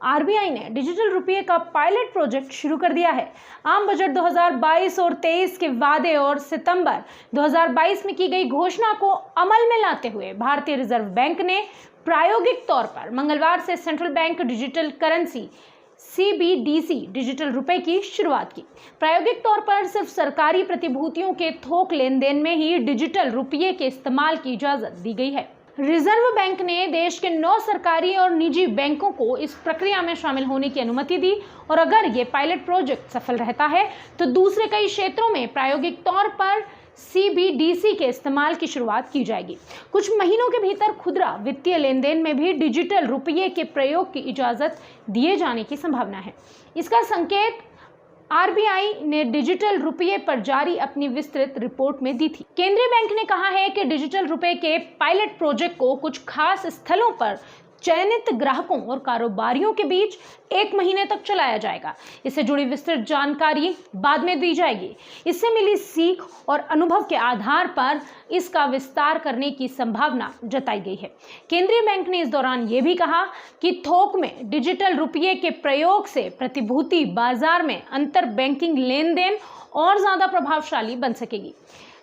RBI ने digital रुपये का पायलट प्रोजेक्ट शुरू कर दिया है। आम बजट 2022 और 23 के वादे और सितंबर 2022 में की गई घोषणा को अमल में लाते हुए भारतीय रिजर्व बैंक ने प्रायोगिक तौर पर मंगलवार से central bank digital currency CBDC digital रुपए की शुरुआत की। प्रायोगिक तौर पर सिर्फ सरकारी प्रतिभूतियों के थोक लेन देन में ही डिजिटल रुपये के इस्तेमाल की इजाजत दी गई है। रिजर्व बैंक ने देश के 9 सरकारी और निजी बैंकों को इस प्रक्रिया में शामिल होने की अनुमति दी और अगर ये पायलट प्रोजेक्ट सफल रहता है तो दूसरे कई क्षेत्रों में प्रायोगिक तौर पर CBDC के इस्तेमाल की शुरुआत की जाएगी। कुछ महीनों के भीतर खुदरा वित्तीय लेन देन में भी डिजिटल रुपये के प्रयोग की इजाजत दिए जाने की संभावना है। इसका संकेत आरबीआई ने डिजिटल रुपये पर जारी अपनी विस्तृत रिपोर्ट में दी थी। केंद्रीय बैंक ने कहा है कि डिजिटल रुपये के पायलट प्रोजेक्ट को कुछ खास स्थलों पर चयनित ग्राहकों और कारोबारियों के बीच 1 महीने तक चलाया जाएगा। इससे जुड़ी विस्तृत जानकारी बाद में दी जाएगी। इससे मिली सीख और अनुभव के आधार पर इसका विस्तार करने की संभावना जताई गई है। केंद्रीय बैंक ने इस दौरान यह भी कहा कि थोक में डिजिटल रुपये के प्रयोग से प्रतिभूति बाजार में अंतर बैंकिंग लेन देन और ज्यादा प्रभावशाली बन सकेगी।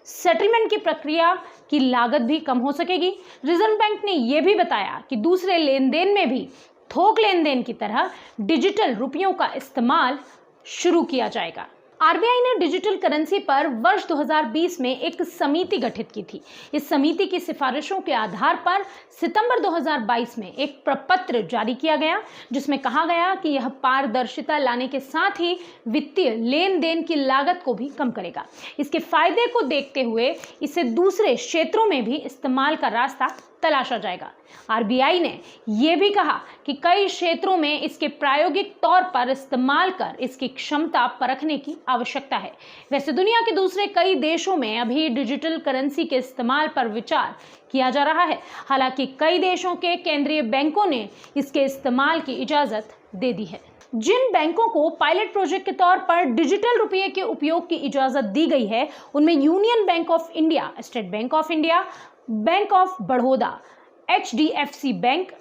सेटलमेंट की प्रक्रिया की लागत भी कम हो सकेगी। रिजर्व बैंक ने यह भी बताया कि दूसरे लेन देन में भी थोक लेन देन की तरह डिजिटल रुपयों का इस्तेमाल शुरू किया जाएगा। आरबीआई ने डिजिटल करेंसी पर वर्ष 2020 में एक समिति गठित की थी। इस समिति की सिफारिशों के आधार पर सितंबर 2022 में एक प्रपत्र जारी किया गया जिसमें कहा गया कि यह पारदर्शिता लाने के साथ ही वित्तीय लेन देन की लागत को भी कम करेगा। इसके फायदे को देखते हुए इसे दूसरे क्षेत्रों में भी इस्तेमाल का रास्ता तलाशा जाएगा। आरबीआई ने यह भी कहा कि कई क्षेत्रों में इसके प्रायोगिक तौर पर इस्तेमाल कर इसकी क्षमता परखने की आवश्यकता है। वैसे दुनिया के दूसरे कई देशों में अभी डिजिटल करेंसी के इस्तेमाल पर विचार किया जा रहा है। हालांकि कई देशों के केंद्रीय बैंकों ने इसके इस्तेमाल की इजाजत दे दी है। जिन बैंकों को पायलट प्रोजेक्ट के तौर पर डिजिटल रुपये के उपयोग की इजाजत दी गई है उनमें union bank of India, state bank of India, bank of Baroda, HDFC bank,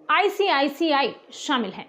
ICICI शामिल हैं।